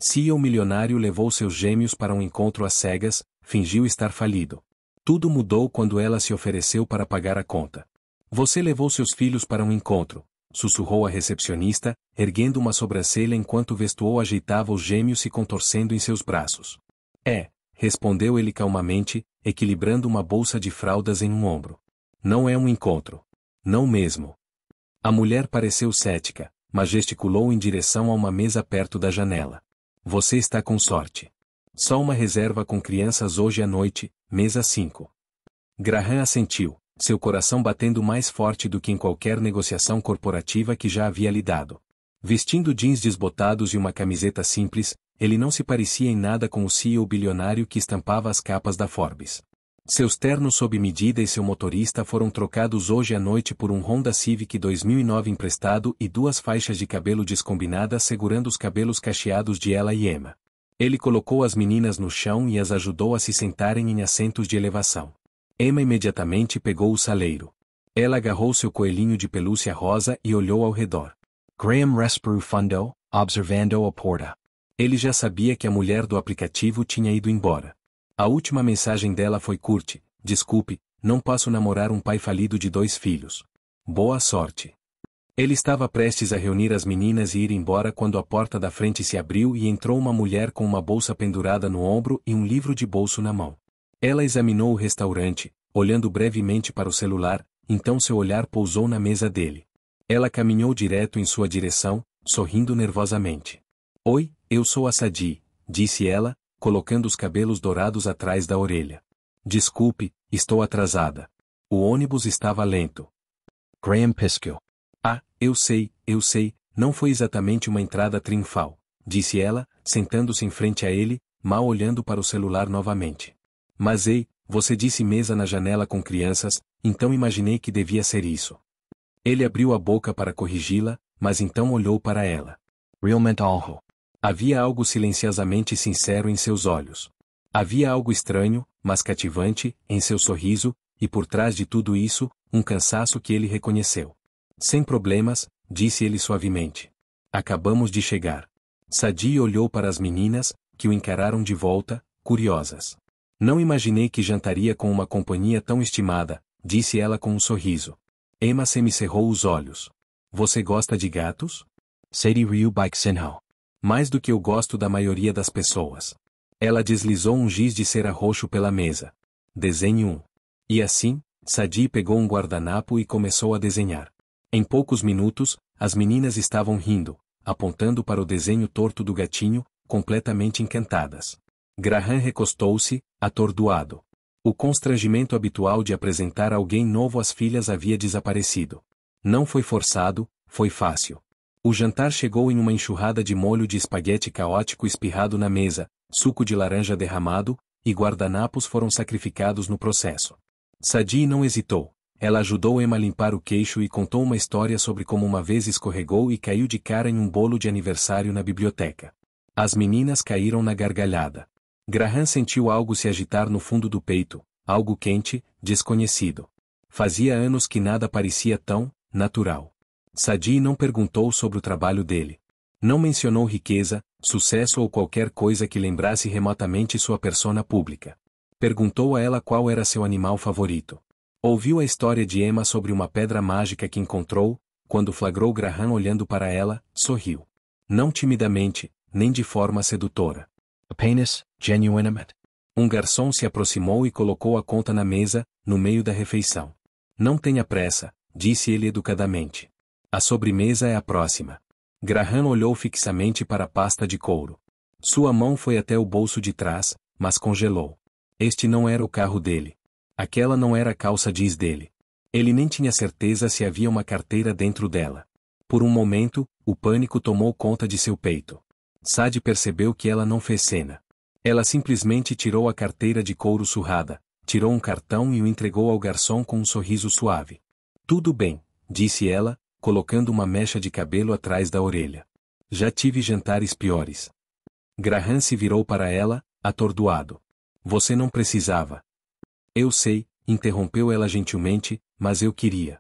CEO milionário levou seus gêmeos para um encontro às cegas, fingiu estar falido. Tudo mudou quando ela se ofereceu para pagar a conta. Você levou seus filhos para um encontro, sussurrou a recepcionista, erguendo uma sobrancelha enquanto Vestuou ajeitava os gêmeos se contorcendo em seus braços. É, respondeu ele calmamente, equilibrando uma bolsa de fraldas em um ombro. Não é um encontro. Não mesmo. A mulher pareceu cética, mas gesticulou em direção a uma mesa perto da janela. Você está com sorte. Só uma reserva com crianças hoje à noite, mesa 5. Graham assentiu, seu coração batendo mais forte do que em qualquer negociação corporativa que já havia lidado. Vestindo jeans desbotados e uma camiseta simples, ele não se parecia em nada com o CEO bilionário que estampava as capas da Forbes. Seus ternos sob medida e seu motorista foram trocados hoje à noite por um Honda Civic 2009 emprestado e 2 faixas de cabelo descombinadas segurando os cabelos cacheados de Ella e Emma. Ele colocou as meninas no chão e as ajudou a se sentarem em assentos de elevação. Emma imediatamente pegou o saleiro. Ela agarrou seu coelhinho de pelúcia rosa e olhou ao redor. Graham respirou fundo, observando a porta. Ele já sabia que a mulher do aplicativo tinha ido embora. A última mensagem dela foi curta: desculpe, não posso namorar um pai falido de 2 filhos. Boa sorte. Ele estava prestes a reunir as meninas e ir embora quando a porta da frente se abriu e entrou uma mulher com uma bolsa pendurada no ombro e um livro de bolso na mão. Ela examinou o restaurante, olhando brevemente para o celular, então seu olhar pousou na mesa dele. Ela caminhou direto em sua direção, sorrindo nervosamente. Oi, eu sou a Sadie, disse ela, colocando os cabelos dourados atrás da orelha. Desculpe, estou atrasada. O ônibus estava lento. Graham piscou. Ah, eu sei, não foi exatamente uma entrada triunfal, disse ela, sentando-se em frente a ele, mal olhando para o celular novamente. Mas ei, você disse mesa na janela com crianças, então imaginei que devia ser isso. Ele abriu a boca para corrigi-la, mas então olhou para ela. Realmente algo. Havia algo silenciosamente sincero em seus olhos. Havia algo estranho, mas cativante, em seu sorriso, e por trás de tudo isso, um cansaço que ele reconheceu. Sem problemas, disse ele suavemente. Acabamos de chegar. Sadie olhou para as meninas, que o encararam de volta, curiosas. Não imaginei que jantaria com uma companhia tão estimada, disse ela com um sorriso. Emma semicerrou os olhos. Você gosta de gatos? Sadie riu baixinho. Mais do que eu gosto da maioria das pessoas. Ela deslizou um giz de cera roxo pela mesa. Desenhe um. E assim, Sadie pegou um guardanapo e começou a desenhar. Em poucos minutos, as meninas estavam rindo, apontando para o desenho torto do gatinho, completamente encantadas. Graham recostou-se, atordoado. O constrangimento habitual de apresentar alguém novo às filhas havia desaparecido. Não foi forçado, foi fácil. O jantar chegou em uma enxurrada de molho de espaguete caótico espirrado na mesa, suco de laranja derramado, e guardanapos foram sacrificados no processo. Sadie não hesitou. Ela ajudou Emma a limpar o queixo e contou uma história sobre como uma vez escorregou e caiu de cara em um bolo de aniversário na biblioteca. As meninas caíram na gargalhada. Graham sentiu algo se agitar no fundo do peito, algo quente, desconhecido. Fazia anos que nada parecia tão natural. Sadie não perguntou sobre o trabalho dele. Não mencionou riqueza, sucesso ou qualquer coisa que lembrasse remotamente sua persona pública. Perguntou a ela qual era seu animal favorito. Ouviu a história de Emma sobre uma pedra mágica que encontrou, quando flagrou Graham olhando para ela, sorriu. Não timidamente, nem de forma sedutora. Apenas, genuinamente. Um garçom se aproximou e colocou a conta na mesa, no meio da refeição. Não tenha pressa, disse ele educadamente. A sobremesa é a próxima. Graham olhou fixamente para a pasta de couro. Sua mão foi até o bolso de trás, mas congelou. Este não era o carro dele. Aquela não era a calça jeans dele. Ele nem tinha certeza se havia uma carteira dentro dela. Por um momento, o pânico tomou conta de seu peito. Sadie percebeu que ela não fez cena. Ela simplesmente tirou a carteira de couro surrada, tirou um cartão e o entregou ao garçom com um sorriso suave. Tudo bem, disse ela, colocando uma mecha de cabelo atrás da orelha. Já tive jantares piores. Graham se virou para ela, atordoado. Você não precisava. Eu sei, interrompeu ela gentilmente, mas eu queria.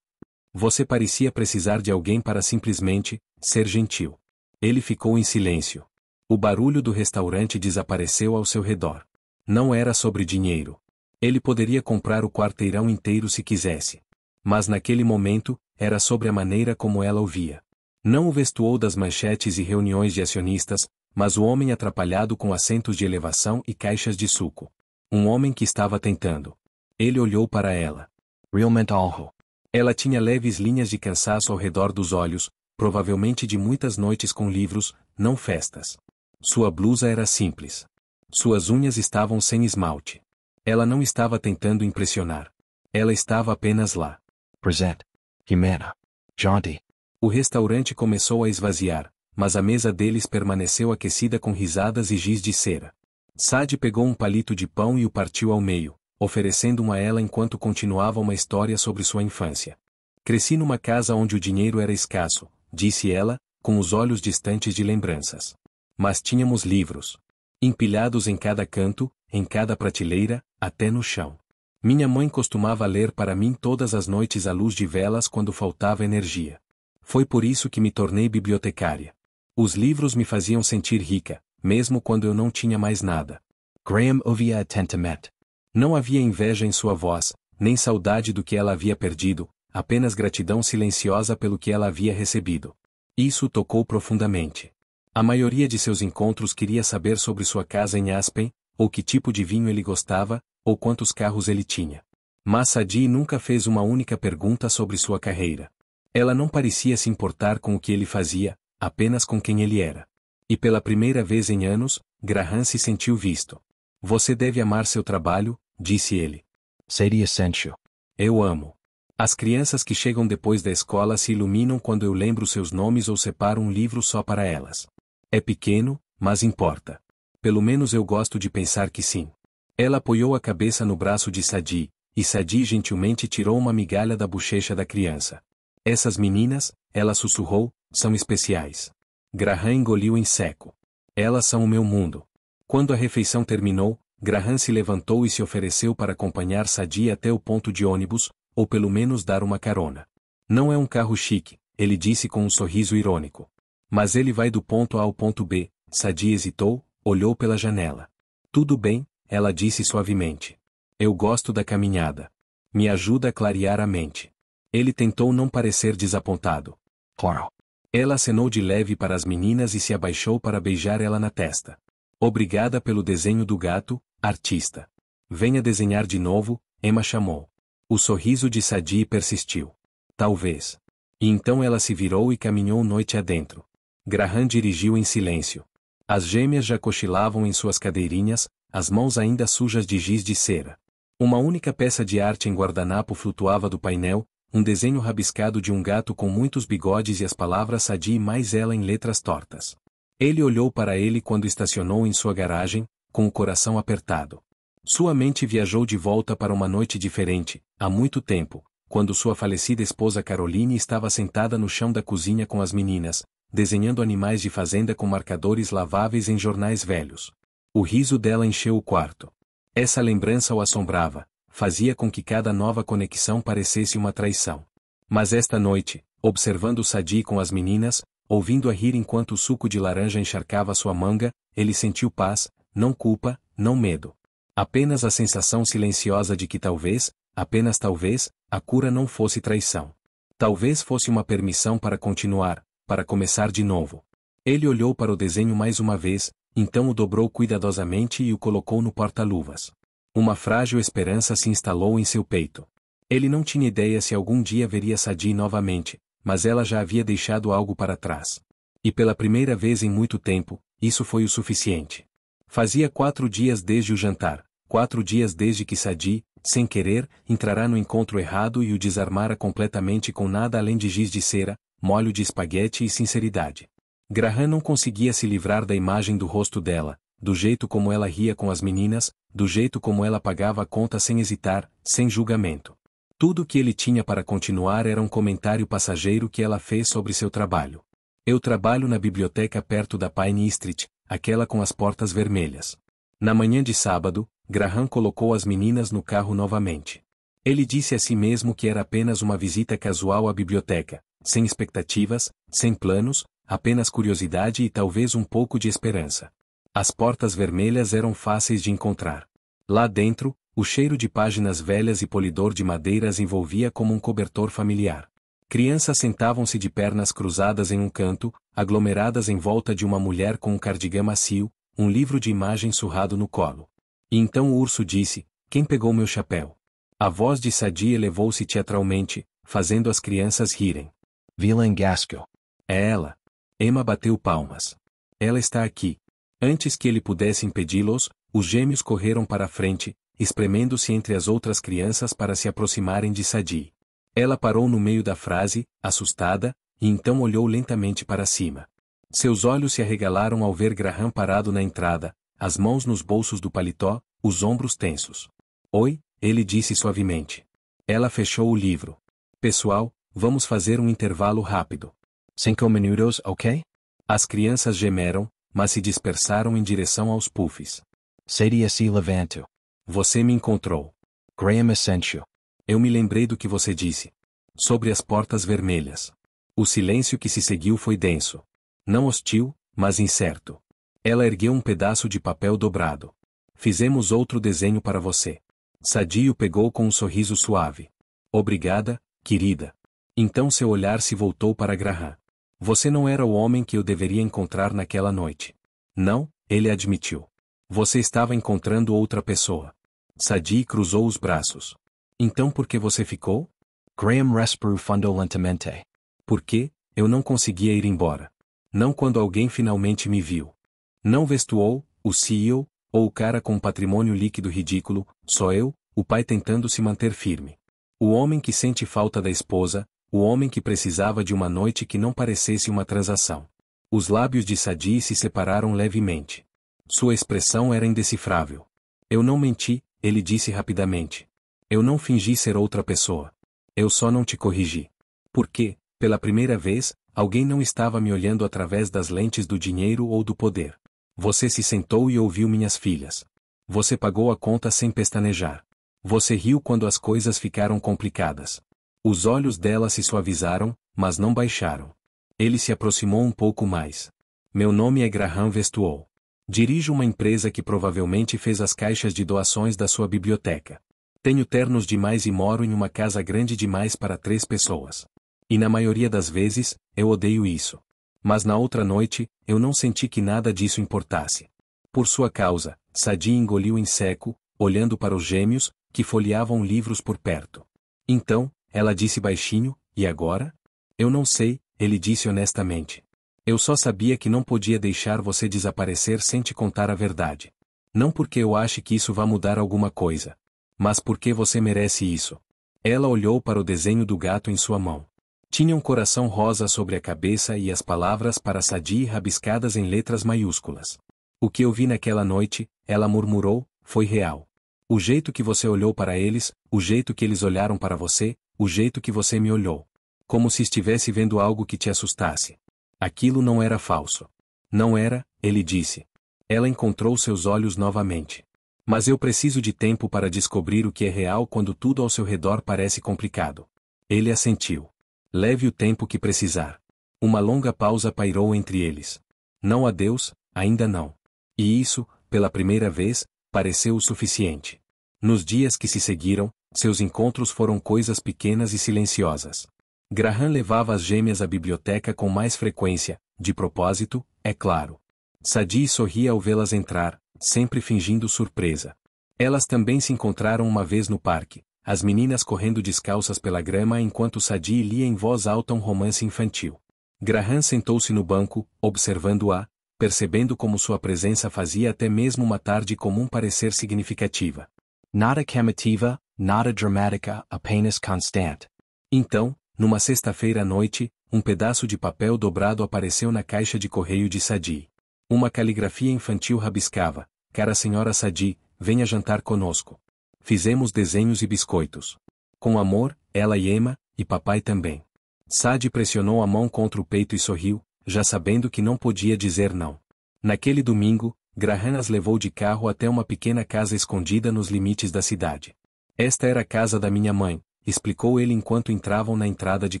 Você parecia precisar de alguém para simplesmente ser gentil. Ele ficou em silêncio. O barulho do restaurante desapareceu ao seu redor. Não era sobre dinheiro. Ele poderia comprar o quarteirão inteiro se quisesse. Mas naquele momento, era sobre a maneira como ela o via. Não o vestuou das manchetes e reuniões de acionistas, mas o homem atrapalhado com assentos de elevação e caixas de suco. Um homem que estava tentando. Ele olhou para ela. Realmente algo. Ela tinha leves linhas de cansaço ao redor dos olhos, provavelmente de muitas noites com livros, não festas. Sua blusa era simples. Suas unhas estavam sem esmalte. Ela não estava tentando impressionar. Ela estava apenas lá. Presente. Jimena. Jaunty. O restaurante começou a esvaziar, mas a mesa deles permaneceu aquecida com risadas e giz de cera. Sadie pegou um palito de pão e o partiu ao meio, oferecendo-o a ela enquanto continuava uma história sobre sua infância. Cresci numa casa onde o dinheiro era escasso, disse ela, com os olhos distantes de lembranças. Mas tínhamos livros. Empilhados em cada canto, em cada prateleira, até no chão. Minha mãe costumava ler para mim todas as noites à luz de velas quando faltava energia. Foi por isso que me tornei bibliotecária. Os livros me faziam sentir rica, mesmo quando eu não tinha mais nada. Graham ouvia atentamente. Não havia inveja em sua voz, nem saudade do que ela havia perdido, apenas gratidão silenciosa pelo que ela havia recebido. Isso o tocou profundamente. A maioria de seus encontros queria saber sobre sua casa em Aspen, ou que tipo de vinho ele gostava, ou quantos carros ele tinha. Mas Sadie nunca fez uma única pergunta sobre sua carreira. Ela não parecia se importar com o que ele fazia, apenas com quem ele era. E pela primeira vez em anos, Graham se sentiu visto. Você deve amar seu trabalho, disse ele. Sadie assentiu. Eu amo. As crianças que chegam depois da escola se iluminam quando eu lembro seus nomes ou separo um livro só para elas. É pequeno, mas importa. Pelo menos eu gosto de pensar que sim. Ela apoiou a cabeça no braço de Sadie, e Sadie gentilmente tirou uma migalha da bochecha da criança. Essas meninas, ela sussurrou, são especiais. Graham engoliu em seco. Elas são o meu mundo. Quando a refeição terminou, Graham se levantou e se ofereceu para acompanhar Sadie até o ponto de ônibus, ou pelo menos dar uma carona. Não é um carro chique, ele disse com um sorriso irônico. Mas ele vai do ponto A ao ponto B. Sadie hesitou, olhou pela janela. Tudo bem, ela disse suavemente. Eu gosto da caminhada. Me ajuda a clarear a mente. Ele tentou não parecer desapontado. Claro. Ela acenou de leve para as meninas e se abaixou para beijar ela na testa. Obrigada pelo desenho do gato, artista. Venha desenhar de novo, Emma chamou. O sorriso de Sadie persistiu. Talvez. E então ela se virou e caminhou noite adentro. Graham dirigiu em silêncio. As gêmeas já cochilavam em suas cadeirinhas, as mãos ainda sujas de giz de cera. Uma única peça de arte em guardanapo flutuava do painel, um desenho rabiscado de um gato com muitos bigodes e as palavras Sadie mais ela em letras tortas. Ele olhou para ele quando estacionou em sua garagem, com o coração apertado. Sua mente viajou de volta para uma noite diferente, há muito tempo, quando sua falecida esposa Caroline estava sentada no chão da cozinha com as meninas, desenhando animais de fazenda com marcadores laváveis em jornais velhos. O riso dela encheu o quarto. Essa lembrança o assombrava, fazia com que cada nova conexão parecesse uma traição. Mas esta noite, observando Sadie com as meninas, ouvindo-a rir enquanto o suco de laranja encharcava sua manga, ele sentiu paz, não culpa, não medo. Apenas a sensação silenciosa de que talvez, apenas talvez, a cura não fosse traição. Talvez fosse uma permissão para continuar, para começar de novo. Ele olhou para o desenho mais uma vez, então o dobrou cuidadosamente e o colocou no porta-luvas. Uma frágil esperança se instalou em seu peito. Ele não tinha ideia se algum dia veria Sadie novamente, mas ela já havia deixado algo para trás. E pela primeira vez em muito tempo, isso foi o suficiente. Fazia 4 dias desde o jantar, 4 dias desde que Sadie, sem querer, entrará no encontro errado e o desarmara completamente com nada além de giz de cera, molho de espaguete e sinceridade. Graham não conseguia se livrar da imagem do rosto dela, do jeito como ela ria com as meninas, do jeito como ela pagava a conta sem hesitar, sem julgamento. Tudo o que ele tinha para continuar era um comentário passageiro que ela fez sobre seu trabalho. Eu trabalho na biblioteca perto da Pine Street, aquela com as portas vermelhas. Na manhã de sábado, Graham colocou as meninas no carro novamente. Ele disse a si mesmo que era apenas uma visita casual à biblioteca, sem expectativas, sem planos, apenas curiosidade e talvez um pouco de esperança. As portas vermelhas eram fáceis de encontrar. Lá dentro, o cheiro de páginas velhas e polidor de madeira as envolvia como um cobertor familiar. Crianças sentavam-se de pernas cruzadas em um canto, aglomeradas em volta de uma mulher com um cardigã macio, um livro de imagem surrado no colo. E então o urso disse: "Quem pegou meu chapéu?" A voz de Sadie elevou-se teatralmente, fazendo as crianças rirem. Villain Gasco. É ela. Emma bateu palmas. Ela está aqui. Antes que ele pudesse impedi-los, os gêmeos correram para a frente, espremendo-se entre as outras crianças para se aproximarem de Sadie. Ela parou no meio da frase, assustada, e então olhou lentamente para cima. Seus olhos se arregalaram ao ver Graham parado na entrada, as mãos nos bolsos do paletó, os ombros tensos. "Oi", ele disse suavemente. Ela fechou o livro. "Pessoal, vamos fazer um intervalo rápido." 5 minutos, ok? As crianças gemeram, mas se dispersaram em direção aos puffs. Sadie se levantou. "Você me encontrou." Graham assentiu. "Eu me lembrei do que você disse. Sobre as portas vermelhas." O silêncio que se seguiu foi denso. Não hostil, mas incerto. Ela ergueu um pedaço de papel dobrado. "Fizemos outro desenho para você." Sadie o pegou com um sorriso suave. "Obrigada, querida." Então seu olhar se voltou para Graham. "Você não era o homem que eu deveria encontrar naquela noite." "Não", ele admitiu. "Você estava encontrando outra pessoa." Sadie cruzou os braços. "Então por que você ficou?" Graham respirou fundo lentamente. "Porque eu não conseguia ir embora. Não quando alguém finalmente me viu. Não Vestuou, o CEO, ou o cara com um patrimônio líquido ridículo, só eu, o pai tentando se manter firme. O homem que sente falta da esposa, o homem que precisava de uma noite que não parecesse uma transação." Os lábios de Sadie se separaram levemente. Sua expressão era indecifrável. "Eu não menti", ele disse rapidamente. "Eu não fingi ser outra pessoa. Eu só não te corrigi. Porque, pela primeira vez, alguém não estava me olhando através das lentes do dinheiro ou do poder. Você se sentou e ouviu minhas filhas. Você pagou a conta sem pestanejar. Você riu quando as coisas ficaram complicadas." Os olhos dela se suavizaram, mas não baixaram. Ele se aproximou um pouco mais. "Meu nome é Graham Vestuou. Dirijo uma empresa que provavelmente fez as caixas de doações da sua biblioteca. Tenho ternos demais e moro em uma casa grande demais para 3 pessoas. E na maioria das vezes, eu odeio isso. Mas na outra noite, eu não senti que nada disso importasse. Por sua causa." Sadie engoliu em seco, olhando para os gêmeos, que folheavam livros por perto. "Então", ela disse baixinho, "e agora?" "Eu não sei", ele disse honestamente. "Eu só sabia que não podia deixar você desaparecer sem te contar a verdade. Não porque eu ache que isso vá mudar alguma coisa. Mas porque você merece isso." Ela olhou para o desenho do gato em sua mão. Tinha um coração rosa sobre a cabeça e as palavras para Sadie rabiscadas em letras maiúsculas. "O que eu vi naquela noite", ela murmurou, "foi real. O jeito que você olhou para eles, o jeito que eles olharam para você, o jeito que você me olhou. Como se estivesse vendo algo que te assustasse. Aquilo não era falso." "Não era", ele disse. Ela encontrou seus olhos novamente. "Mas eu preciso de tempo para descobrir o que é real quando tudo ao seu redor parece complicado." Ele assentiu. "Leve o tempo que precisar." Uma longa pausa pairou entre eles. "Não adeus, ainda não." E isso, pela primeira vez, pareceu o suficiente. Nos dias que se seguiram, seus encontros foram coisas pequenas e silenciosas. Graham levava as gêmeas à biblioteca com mais frequência, de propósito, é claro. Sadie sorria ao vê-las entrar, sempre fingindo surpresa. Elas também se encontraram uma vez no parque, as meninas correndo descalças pela grama enquanto Sadie lia em voz alta um romance infantil. Graham sentou-se no banco, observando-a, percebendo como sua presença fazia até mesmo uma tarde comum parecer significativa. Nada chamativa, nada dramática, apenas constante. Então, numa sexta-feira à noite, um pedaço de papel dobrado apareceu na caixa de correio de Sadie. Uma caligrafia infantil rabiscava: "Cara senhora Sadie, venha jantar conosco. Fizemos desenhos e biscoitos. Com amor, ela e Emma, e papai também." Sadie pressionou a mão contra o peito e sorriu, já sabendo que não podia dizer não. Naquele domingo, Graham as levou de carro até uma pequena casa escondida nos limites da cidade. "Esta era a casa da minha mãe", explicou ele enquanto entravam na entrada de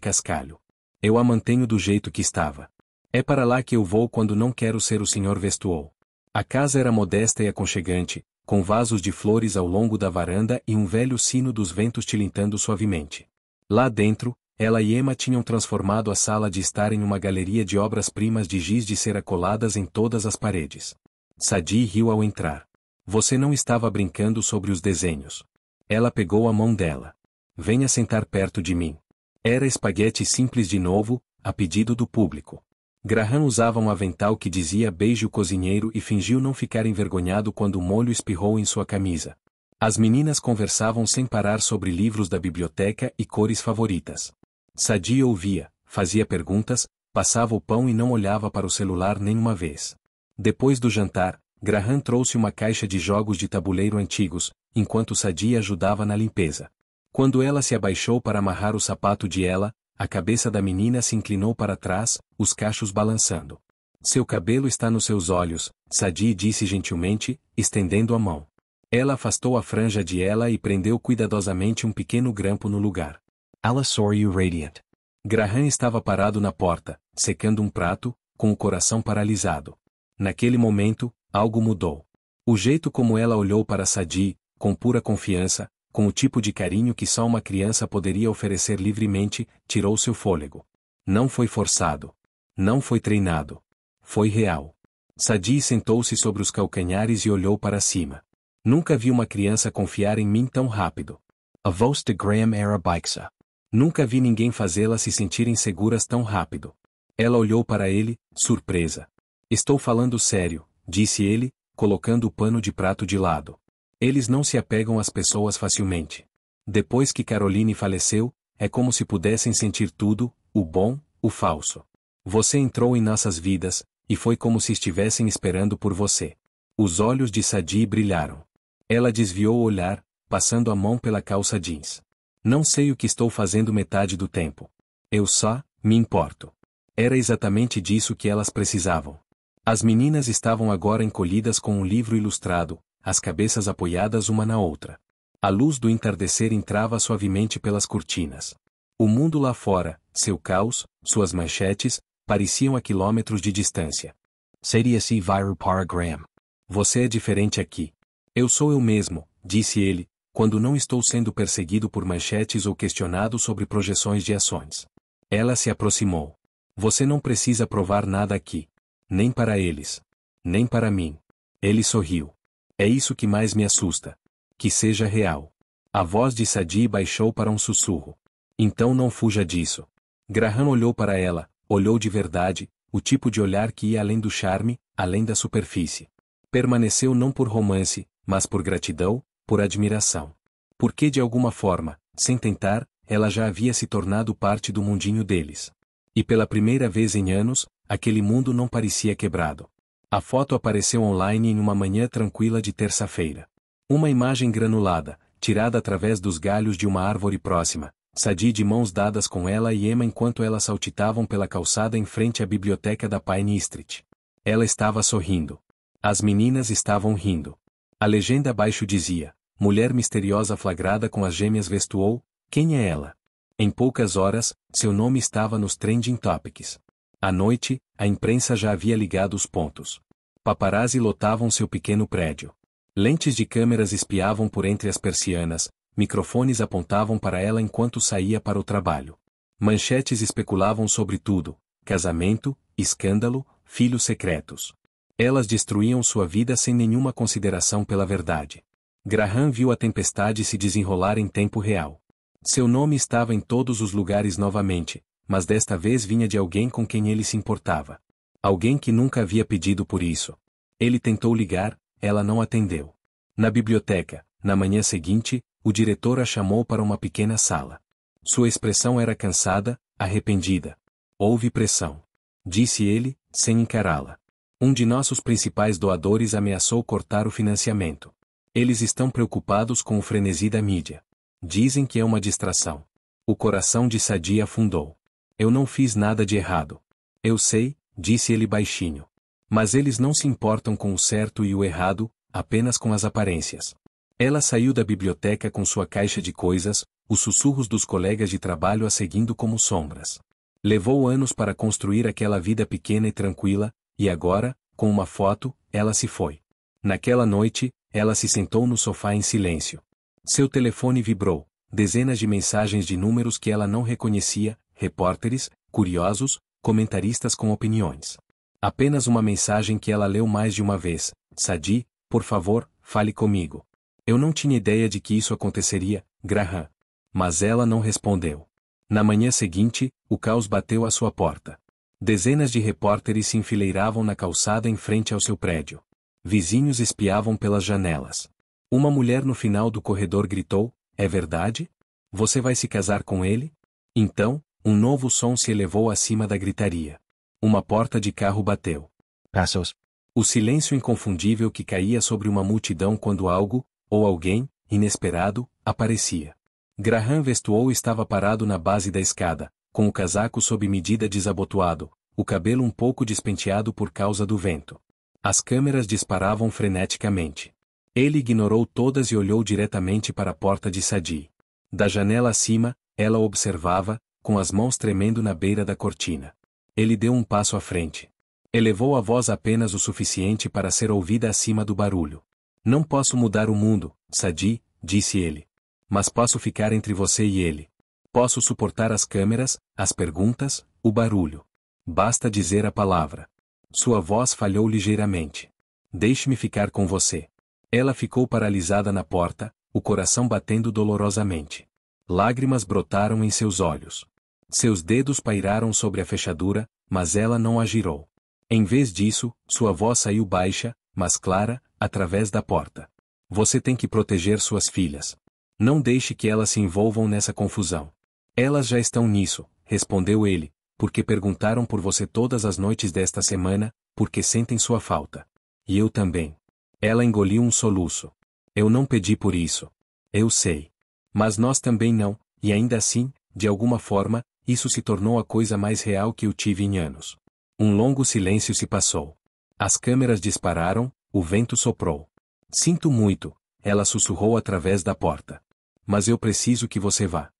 cascalho. "Eu a mantenho do jeito que estava. É para lá que eu vou quando não quero ser, o senhor Westwall. A casa era modesta e aconchegante, com vasos de flores ao longo da varanda e um velho sino dos ventos tilintando suavemente. Lá dentro, ela e Emma tinham transformado a sala de estar em uma galeria de obras-primas de giz de cera coladas em todas as paredes. Sadie riu ao entrar. Você não estava brincando sobre os desenhos. Ela pegou a mão dela. Venha sentar perto de mim. Era espaguete simples de novo, a pedido do público. Graham usava um avental que dizia "Beije o cozinheiro" e fingiu não ficar envergonhado quando o molho espirrou em sua camisa. As meninas conversavam sem parar sobre livros da biblioteca e cores favoritas. Sadie ouvia, fazia perguntas, passava o pão e não olhava para o celular nenhuma vez. Depois do jantar, Graham trouxe uma caixa de jogos de tabuleiro antigos, enquanto Sadie ajudava na limpeza. Quando ela se abaixou para amarrar o sapato de ela, a cabeça da menina se inclinou para trás, os cachos balançando. Seu cabelo está nos seus olhos, Sadie disse gentilmente, estendendo a mão. Ela afastou a franja de ela e prendeu cuidadosamente um pequeno grampo no lugar. Ela sorriu radiant. Graham estava parado na porta, secando um prato, com o coração paralisado. Naquele momento, algo mudou. O jeito como ela olhou para Sadie, com pura confiança, com o tipo de carinho que só uma criança poderia oferecer livremente, tirou seu fôlego. Não foi forçado. Não foi treinado. Foi real. Sadie sentou-se sobre os calcanhares e olhou para cima. Nunca vi uma criança confiar em mim tão rápido. A voz de Graham era baixa. Nunca vi ninguém fazê-las se sentirem seguras tão rápido. Ela olhou para ele, surpresa. Estou falando sério, disse ele, colocando o pano de prato de lado. Eles não se apegam às pessoas facilmente. Depois que Caroline faleceu, é como se pudessem sentir tudo, o bom, o falso. Você entrou em nossas vidas, e foi como se estivessem esperando por você. Os olhos de Sadie brilharam. Ela desviou o olhar, passando a mão pela calça jeans. Não sei o que estou fazendo metade do tempo. Eu só me importo. Era exatamente disso que elas precisavam. As meninas estavam agora encolhidas com um livro ilustrado, as cabeças apoiadas uma na outra. A luz do entardecer entrava suavemente pelas cortinas. O mundo lá fora, seu caos, suas manchetes, pareciam a quilômetros de distância. Seria-se viru para Graham. Você é diferente aqui. Eu sou eu mesmo, disse ele, quando não estou sendo perseguido por manchetes ou questionado sobre projeções de ações. Ela se aproximou. Você não precisa provar nada aqui. Nem para eles. Nem para mim. Ele sorriu. É isso que mais me assusta. Que seja real. A voz de Sadie baixou para um sussurro. Então não fuja disso. Graham olhou para ela, olhou de verdade, o tipo de olhar que ia além do charme, além da superfície. Permaneceu não por romance, mas por gratidão, por admiração. Porque de alguma forma, sem tentar, ela já havia se tornado parte do mundinho deles. E pela primeira vez em anos, aquele mundo não parecia quebrado. A foto apareceu online em uma manhã tranquila de terça-feira. Uma imagem granulada, tirada através dos galhos de uma árvore próxima, Sadie de mãos dadas com ela e Emma enquanto elas saltitavam pela calçada em frente à biblioteca da Pine Street. Ela estava sorrindo. As meninas estavam rindo. A legenda abaixo dizia: mulher misteriosa flagrada com as gêmeas Westwall, quem é ela? Em poucas horas, seu nome estava nos trending topics. À noite, a imprensa já havia ligado os pontos. Paparazzi lotavam seu pequeno prédio. Lentes de câmeras espiavam por entre as persianas, microfones apontavam para ela enquanto saía para o trabalho. Manchetes especulavam sobre tudo: casamento, escândalo, filhos secretos. Elas destruíam sua vida sem nenhuma consideração pela verdade. Graham viu a tempestade se desenrolar em tempo real. Seu nome estava em todos os lugares novamente, mas desta vez vinha de alguém com quem ele se importava. Alguém que nunca havia pedido por isso. Ele tentou ligar, ela não atendeu. Na biblioteca, na manhã seguinte, o diretor a chamou para uma pequena sala. Sua expressão era cansada, arrependida. Houve pressão. Disse ele, sem encará-la. Um de nossos principais doadores ameaçou cortar o financiamento. Eles estão preocupados com o frenesi da mídia. Dizem que é uma distração. O coração de Sadie afundou. Eu não fiz nada de errado. Eu sei, disse ele baixinho. Mas eles não se importam com o certo e o errado, apenas com as aparências. Ela saiu da biblioteca com sua caixa de coisas, os sussurros dos colegas de trabalho a seguindo como sombras. Levou anos para construir aquela vida pequena e tranquila, e agora, com uma foto, ela se foi. Naquela noite, ela se sentou no sofá em silêncio. Seu telefone vibrou, dezenas de mensagens de números que ela não reconhecia, repórteres, curiosos, comentaristas com opiniões. Apenas uma mensagem que ela leu mais de uma vez: Sadi, por favor, fale comigo. Eu não tinha ideia de que isso aconteceria, Graham. Mas ela não respondeu. Na manhã seguinte, o caos bateu à sua porta. Dezenas de repórteres se enfileiravam na calçada em frente ao seu prédio. Vizinhos espiavam pelas janelas. Uma mulher no final do corredor gritou: é verdade? Você vai se casar com ele? Então, um novo som se elevou acima da gritaria. Uma porta de carro bateu. Passos. O silêncio inconfundível que caía sobre uma multidão quando algo, ou alguém, inesperado, aparecia. Graham Vestuou estava parado na base da escada, com o casaco sob medida desabotoado, o cabelo um pouco despenteado por causa do vento. As câmeras disparavam freneticamente. Ele ignorou todas e olhou diretamente para a porta de Sadi. Da janela acima, ela o observava, com as mãos tremendo na beira da cortina. Ele deu um passo à frente. Elevou a voz apenas o suficiente para ser ouvida acima do barulho. Não posso mudar o mundo, Sadi, disse ele. Mas posso ficar entre você e ele. Posso suportar as câmeras, as perguntas, o barulho. Basta dizer a palavra. Sua voz falhou ligeiramente. Deixe-me ficar com você. Ela ficou paralisada na porta, o coração batendo dolorosamente. Lágrimas brotaram em seus olhos. Seus dedos pairaram sobre a fechadura, mas ela não a girou. Em vez disso, sua voz saiu baixa, mas clara, através da porta. Você tem que proteger suas filhas. Não deixe que elas se envolvam nessa confusão. Elas já estão nisso, respondeu ele, porque perguntaram por você todas as noites desta semana, porque sentem sua falta. E eu também. Ela engoliu um soluço. Eu não pedi por isso. Eu sei. Mas nós também não, e ainda assim, de alguma forma, isso se tornou a coisa mais real que eu tive em anos. Um longo silêncio se passou. As câmeras dispararam, o vento soprou. Sinto muito, ela sussurrou através da porta. Mas eu preciso que você vá.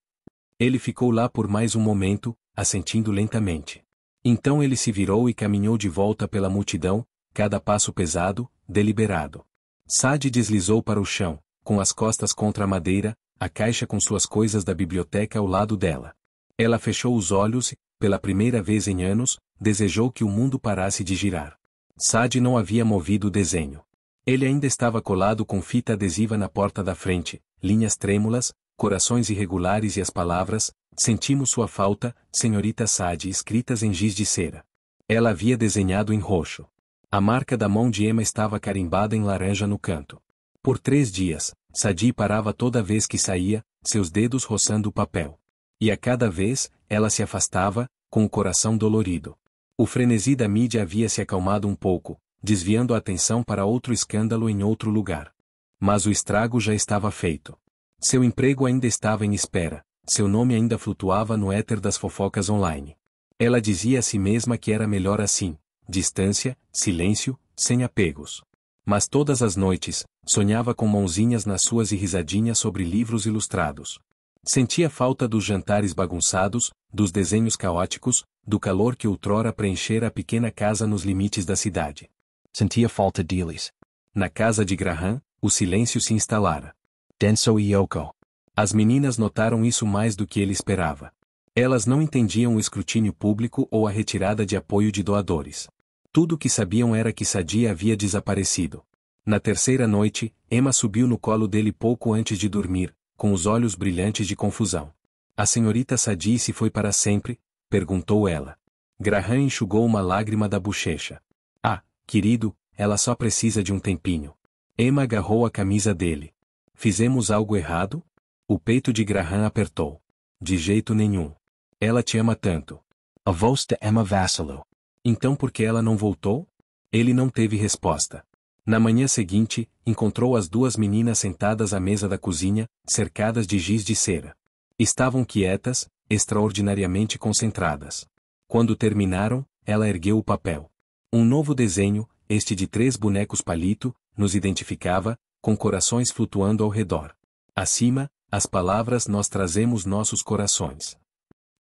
Ele ficou lá por mais um momento, assentindo lentamente. Então ele se virou e caminhou de volta pela multidão, cada passo pesado, deliberado. Sadi deslizou para o chão, com as costas contra a madeira, a caixa com suas coisas da biblioteca ao lado dela. Ela fechou os olhos e, pela primeira vez em anos, desejou que o mundo parasse de girar. Sadi não havia movido o desenho. Ele ainda estava colado com fita adesiva na porta da frente, linhas trêmulas, corações irregulares e as palavras: sentimos sua falta, senhorita Sadi, escritas em giz de cera. Ela havia desenhado em roxo. A marca da mão de Emma estava carimbada em laranja no canto. Por 3 dias, Sadi parava toda vez que saía, seus dedos roçando o papel. E a cada vez, ela se afastava, com o coração dolorido. O frenesi da mídia havia se acalmado um pouco, desviando a atenção para outro escândalo em outro lugar. Mas o estrago já estava feito. Seu emprego ainda estava em espera, seu nome ainda flutuava no éter das fofocas online. Ela dizia a si mesma que era melhor assim, distância, silêncio, sem apegos. Mas todas as noites, sonhava com mãozinhas nas suas e risadinhas sobre livros ilustrados. Sentia falta dos jantares bagunçados, dos desenhos caóticos, do calor que outrora preenchera a pequena casa nos limites da cidade. Sentia falta deles. Na casa de Graham, o silêncio se instalara. Denso e Yoko. As meninas notaram isso mais do que ele esperava. Elas não entendiam o escrutínio público ou a retirada de apoio de doadores. Tudo o que sabiam era que Sadi havia desaparecido. Na terceira noite, Emma subiu no colo dele pouco antes de dormir, com os olhos brilhantes de confusão. A senhorita Sadi se foi para sempre? Perguntou ela. Graham enxugou uma lágrima da bochecha. Ah, querido, ela só precisa de um tempinho. Emma agarrou a camisa dele. Fizemos algo errado? O peito de Graham apertou. De jeito nenhum. Ela te ama tanto. A voz de Emma vacilou. Então por que ela não voltou? Ele não teve resposta. Na manhã seguinte, encontrou as 2 meninas sentadas à mesa da cozinha, cercadas de giz de cera. Estavam quietas, extraordinariamente concentradas. Quando terminaram, ela ergueu o papel. Um novo desenho, este de 3 bonecos palito, nos identificava, com corações flutuando ao redor. Acima, as palavras: nós trazemos nossos corações.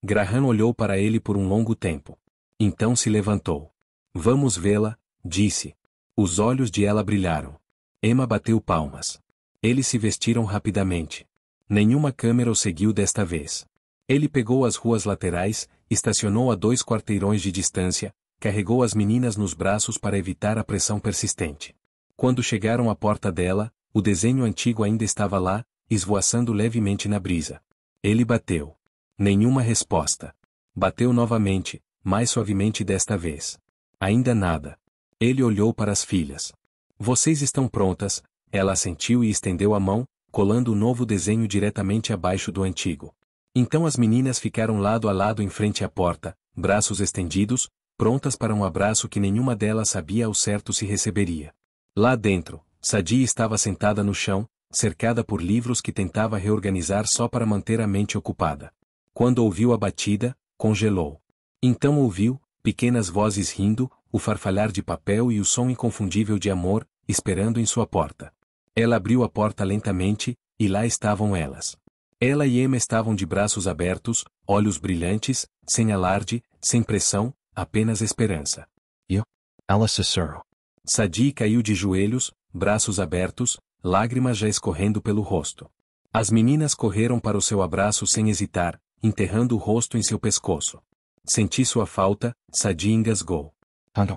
Graham olhou para ele por um longo tempo. Então se levantou. Vamos vê-la, disse. Os olhos de ela brilharam. Emma bateu palmas. Eles se vestiram rapidamente. Nenhuma câmera o seguiu desta vez. Ele pegou as ruas laterais, estacionou a 2 quarteirões de distância, carregou as meninas nos braços para evitar a pressão persistente. Quando chegaram à porta dela, o desenho antigo ainda estava lá, esvoaçando levemente na brisa. Ele bateu. Nenhuma resposta. Bateu novamente, mais suavemente desta vez. Ainda nada. Ele olhou para as filhas. Vocês estão prontas? Ela assentiu e estendeu a mão, colando o novo desenho diretamente abaixo do antigo. Então as meninas ficaram lado a lado em frente à porta, braços estendidos, prontas para um abraço que nenhuma delas sabia ao certo se receberia. Lá dentro, Sadie estava sentada no chão, cercada por livros que tentava reorganizar só para manter a mente ocupada. Quando ouviu a batida, congelou. Então ouviu, pequenas vozes rindo, o farfalhar de papel e o som inconfundível de amor, esperando em sua porta. Ela abriu a porta lentamente, e lá estavam elas. Ela e Emma estavam de braços abertos, olhos brilhantes, sem alarde, sem pressão, apenas esperança. Ela sussurrou. Sadie caiu de joelhos, braços abertos, lágrimas já escorrendo pelo rosto. As meninas correram para o seu abraço sem hesitar, enterrando o rosto em seu pescoço. Senti sua falta, Sadie engasgou. Tanto.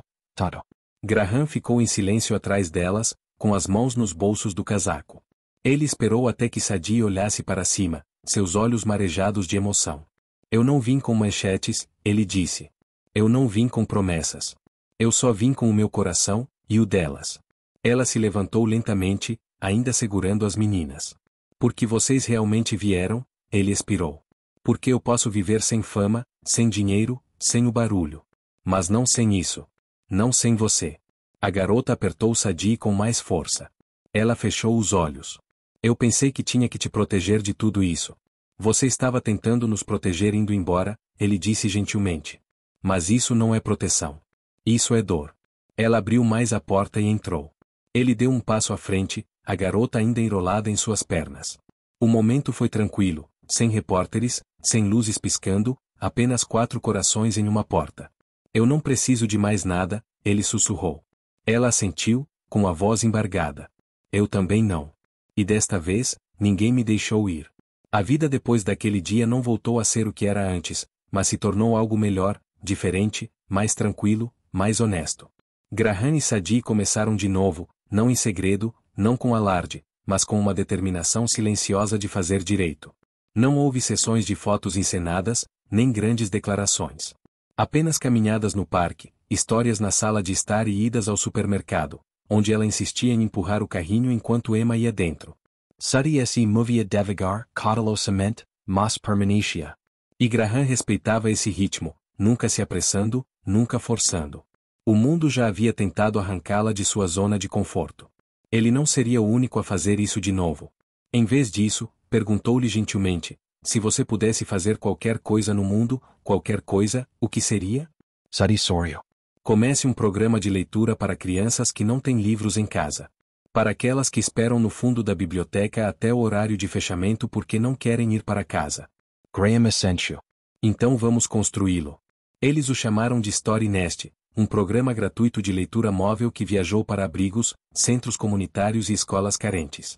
Graham ficou em silêncio atrás delas, com as mãos nos bolsos do casaco. Ele esperou até que Sadie olhasse para cima, seus olhos marejados de emoção. Eu não vim com manchetes, ele disse. Eu não vim com promessas. Eu só vim com o meu coração, e o delas. Ela se levantou lentamente, ainda segurando as meninas. Porque vocês realmente vieram, ele expirou. Porque eu posso viver sem fama, sem dinheiro, sem o barulho. Mas não sem isso. Não sem você. A garota apertou Sadie com mais força. Ela fechou os olhos. Eu pensei que tinha que te proteger de tudo isso. Você estava tentando nos proteger indo embora, ele disse gentilmente. Mas isso não é proteção. Isso é dor. Ela abriu mais a porta e entrou. Ele deu um passo à frente, a garota ainda enrolada em suas pernas. O momento foi tranquilo, sem repórteres, sem luzes piscando, apenas 4 corações em uma porta. Eu não preciso de mais nada, ele sussurrou. Ela assentiu, com a voz embargada. Eu também não. E desta vez, ninguém me deixou ir. A vida depois daquele dia não voltou a ser o que era antes, mas se tornou algo melhor, diferente, mais tranquilo, mais honesto. Graham e Sadie começaram de novo, não em segredo, não com alarde, mas com uma determinação silenciosa de fazer direito. Não houve sessões de fotos encenadas, nem grandes declarações. Apenas caminhadas no parque, histórias na sala de estar e idas ao supermercado, onde ela insistia em empurrar o carrinho enquanto Emma ia dentro. Sadie se movia devagar, cautelosamente, mas permanecia. E Graham respeitava esse ritmo, nunca se apressando, nunca forçando. O mundo já havia tentado arrancá-la de sua zona de conforto. Ele não seria o único a fazer isso de novo. Em vez disso, perguntou-lhe gentilmente, se você pudesse fazer qualquer coisa no mundo, qualquer coisa, o que seria? Sadie sorriu. Comece um programa de leitura para crianças que não têm livros em casa. Para aquelas que esperam no fundo da biblioteca até o horário de fechamento porque não querem ir para casa. Graham assentiu. Então vamos construí-lo. Eles o chamaram de Story Nest, um programa gratuito de leitura móvel que viajou para abrigos, centros comunitários e escolas carentes.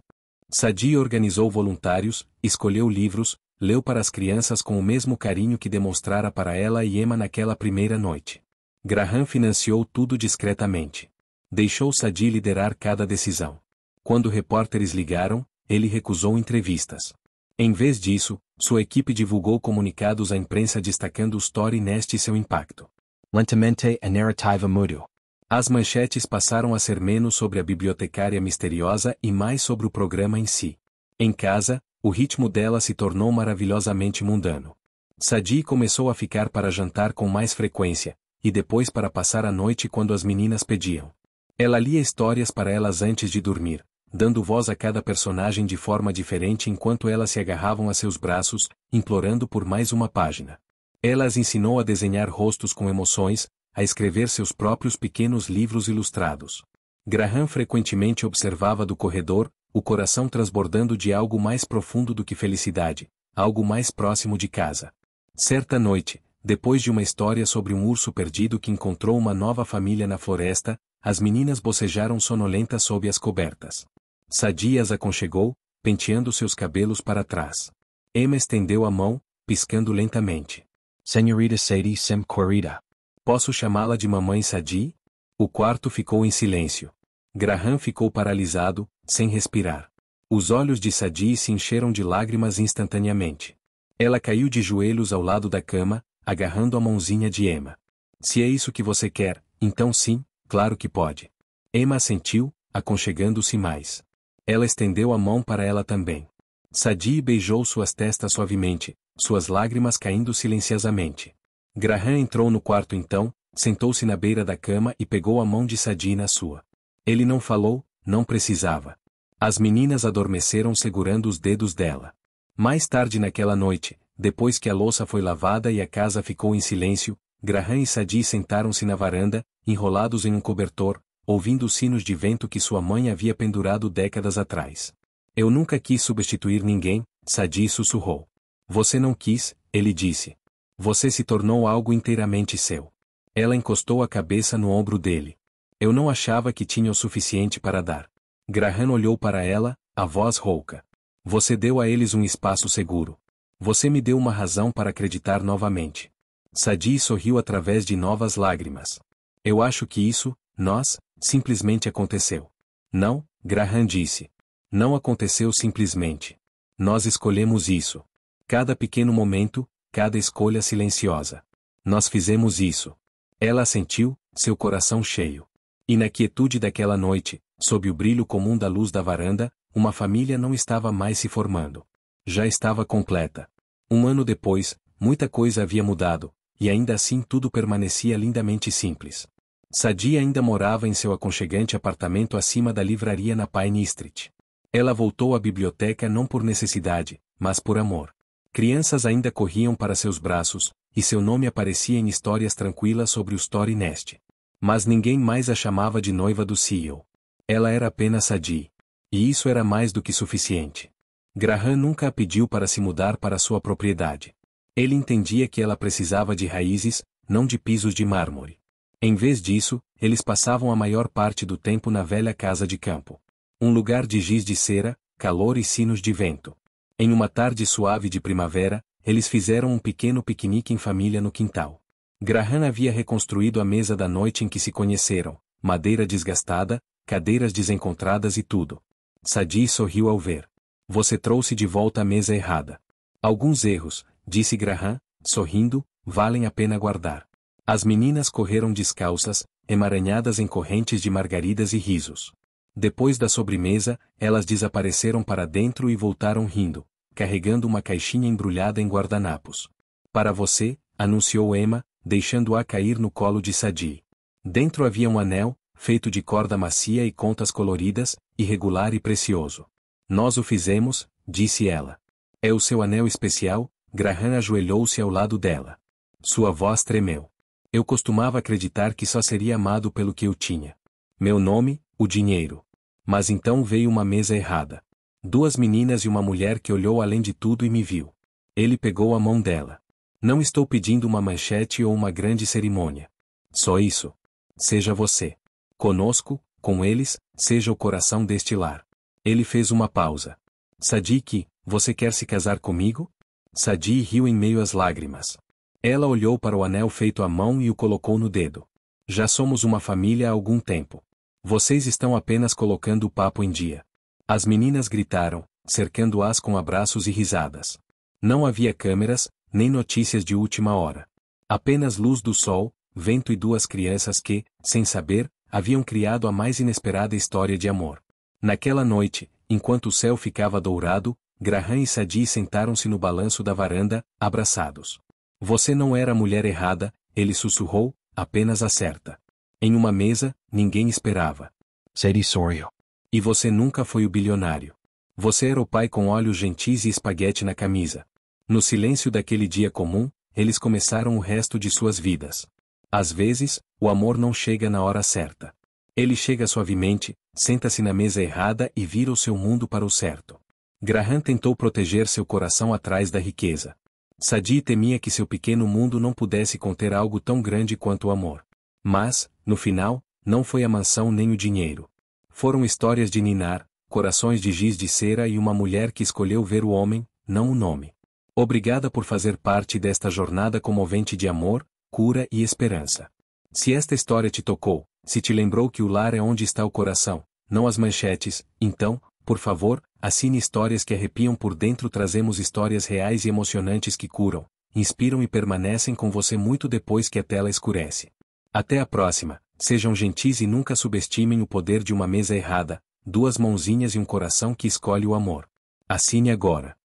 Sadie organizou voluntários, escolheu livros, leu para as crianças com o mesmo carinho que demonstrara para ela e Emma naquela primeira noite. Graham financiou tudo discretamente. Deixou Sadie liderar cada decisão. Quando repórteres ligaram, ele recusou entrevistas. Em vez disso, sua equipe divulgou comunicados à imprensa destacando o Story Nest e seu impacto. Lentamente a narrativa mudou. As manchetes passaram a ser menos sobre a bibliotecária misteriosa e mais sobre o programa em si. Em casa, o ritmo dela se tornou maravilhosamente mundano. Sadie começou a ficar para jantar com mais frequência, e depois para passar a noite quando as meninas pediam. Ela lia histórias para elas antes de dormir, dando voz a cada personagem de forma diferente enquanto elas se agarravam a seus braços, implorando por mais uma página. Ela as ensinou a desenhar rostos com emoções, a escrever seus próprios pequenos livros ilustrados. Graham frequentemente observava do corredor, o coração transbordando de algo mais profundo do que felicidade, algo mais próximo de casa. Certa noite, depois de uma história sobre um urso perdido que encontrou uma nova família na floresta, as meninas bocejaram sonolentas sob as cobertas. Sadie as aconchegou, penteando seus cabelos para trás. Emma estendeu a mão, piscando lentamente. Senhorita Sadie Sim Querida. Posso chamá-la de Mamãe Sadie? O quarto ficou em silêncio. Graham ficou paralisado, sem respirar. Os olhos de Sadie se encheram de lágrimas instantaneamente. Ela caiu de joelhos ao lado da cama, agarrando a mãozinha de Emma. Se é isso que você quer, então sim, claro que pode. Emma assentiu, aconchegando-se mais. Ela estendeu a mão para ela também. Sadie beijou suas testas suavemente, suas lágrimas caindo silenciosamente. Graham entrou no quarto então, sentou-se na beira da cama e pegou a mão de Sadie na sua. Ele não falou, não precisava. As meninas adormeceram segurando os dedos dela. Mais tarde naquela noite, depois que a louça foi lavada e a casa ficou em silêncio, Graham e Sadie sentaram-se na varanda, enrolados em um cobertor, ouvindo os sinos de vento que sua mãe havia pendurado décadas atrás. Eu nunca quis substituir ninguém, Sadie sussurrou. Você não quis, ele disse. Você se tornou algo inteiramente seu. Ela encostou a cabeça no ombro dele. Eu não achava que tinha o suficiente para dar. Graham olhou para ela, a voz rouca. Você deu a eles um espaço seguro. Você me deu uma razão para acreditar novamente. Sadie sorriu através de novas lágrimas. Eu acho que isso, simplesmente aconteceu. Não, Graham disse. Não aconteceu simplesmente. Nós escolhemos isso. Cada pequeno momento, cada escolha silenciosa. Nós fizemos isso. Ela assentiu, seu coração cheio. E na quietude daquela noite, sob o brilho comum da luz da varanda, uma família não estava mais se formando. Já estava completa. Um ano depois, muita coisa havia mudado, e ainda assim tudo permanecia lindamente simples. Sadie ainda morava em seu aconchegante apartamento acima da livraria na Pine Street. Ela voltou à biblioteca não por necessidade, mas por amor. Crianças ainda corriam para seus braços, e seu nome aparecia em histórias tranquilas sobre o Story Nest. Mas ninguém mais a chamava de noiva do CEO. Ela era apenas Sadie. E isso era mais do que suficiente. Graham nunca a pediu para se mudar para sua propriedade. Ele entendia que ela precisava de raízes, não de pisos de mármore. Em vez disso, eles passavam a maior parte do tempo na velha casa de campo. Um lugar de giz de cera, calor e sinos de vento. Em uma tarde suave de primavera, eles fizeram um pequeno piquenique em família no quintal. Graham havia reconstruído a mesa da noite em que se conheceram, madeira desgastada, cadeiras desencontradas e tudo. Sadie sorriu ao ver. Você trouxe de volta a mesa errada. Alguns erros, disse Graham, sorrindo, valem a pena guardar. As meninas correram descalças, emaranhadas em correntes de margaridas e risos. Depois da sobremesa, elas desapareceram para dentro e voltaram rindo, carregando uma caixinha embrulhada em guardanapos. Para você, anunciou Emma, deixando-a cair no colo de Sadie. Dentro havia um anel, feito de corda macia e contas coloridas, irregular e precioso. Nós o fizemos, disse ela. É o seu anel especial? Graham ajoelhou-se ao lado dela. Sua voz tremeu. Eu costumava acreditar que só seria amado pelo que eu tinha. Meu nome, o dinheiro. Mas então veio uma mesa errada. Duas meninas e uma mulher que olhou além de tudo e me viu. Ele pegou a mão dela. Não estou pedindo uma manchete ou uma grande cerimônia. Só isso. Seja você. Conosco, com eles, seja o coração deste lar. Ele fez uma pausa. Sadie, você quer se casar comigo? Sadie riu em meio às lágrimas. Ela olhou para o anel feito à mão e o colocou no dedo. Já somos uma família há algum tempo. Vocês estão apenas colocando o papo em dia. As meninas gritaram, cercando-as com abraços e risadas. Não havia câmeras, nem notícias de última hora. Apenas luz do sol, vento e duas crianças que, sem saber, haviam criado a mais inesperada história de amor. Naquela noite, enquanto o céu ficava dourado, Graham e Sadie sentaram-se no balanço da varanda, abraçados. Você não era a mulher errada, ele sussurrou, apenas a certa. Em uma mesa, ninguém esperava. Sadie sorriu. E você nunca foi o bilionário. Você era o pai com olhos gentis e espaguete na camisa. No silêncio daquele dia comum, eles começaram o resto de suas vidas. Às vezes, o amor não chega na hora certa. Ele chega suavemente, senta-se na mesa errada e vira o seu mundo para o certo. Graham tentou proteger seu coração atrás da riqueza. Sadie temia que seu pequeno mundo não pudesse conter algo tão grande quanto o amor. Mas, no final, não foi a mansão nem o dinheiro. Foram histórias de ninar, corações de giz de cera e uma mulher que escolheu ver o homem, não o nome. Obrigada por fazer parte desta jornada comovente de amor, cura e esperança. Se esta história te tocou, se te lembrou que o lar é onde está o coração, não as manchetes, então, por favor, assine Histórias que Arrepiam por Dentro. Trazemos histórias reais e emocionantes que curam, inspiram e permanecem com você muito depois que a tela escurece. Até a próxima, sejam gentis e nunca subestimem o poder de uma mesa errada, duas mãozinhas e um coração que escolhe o amor. Assine agora.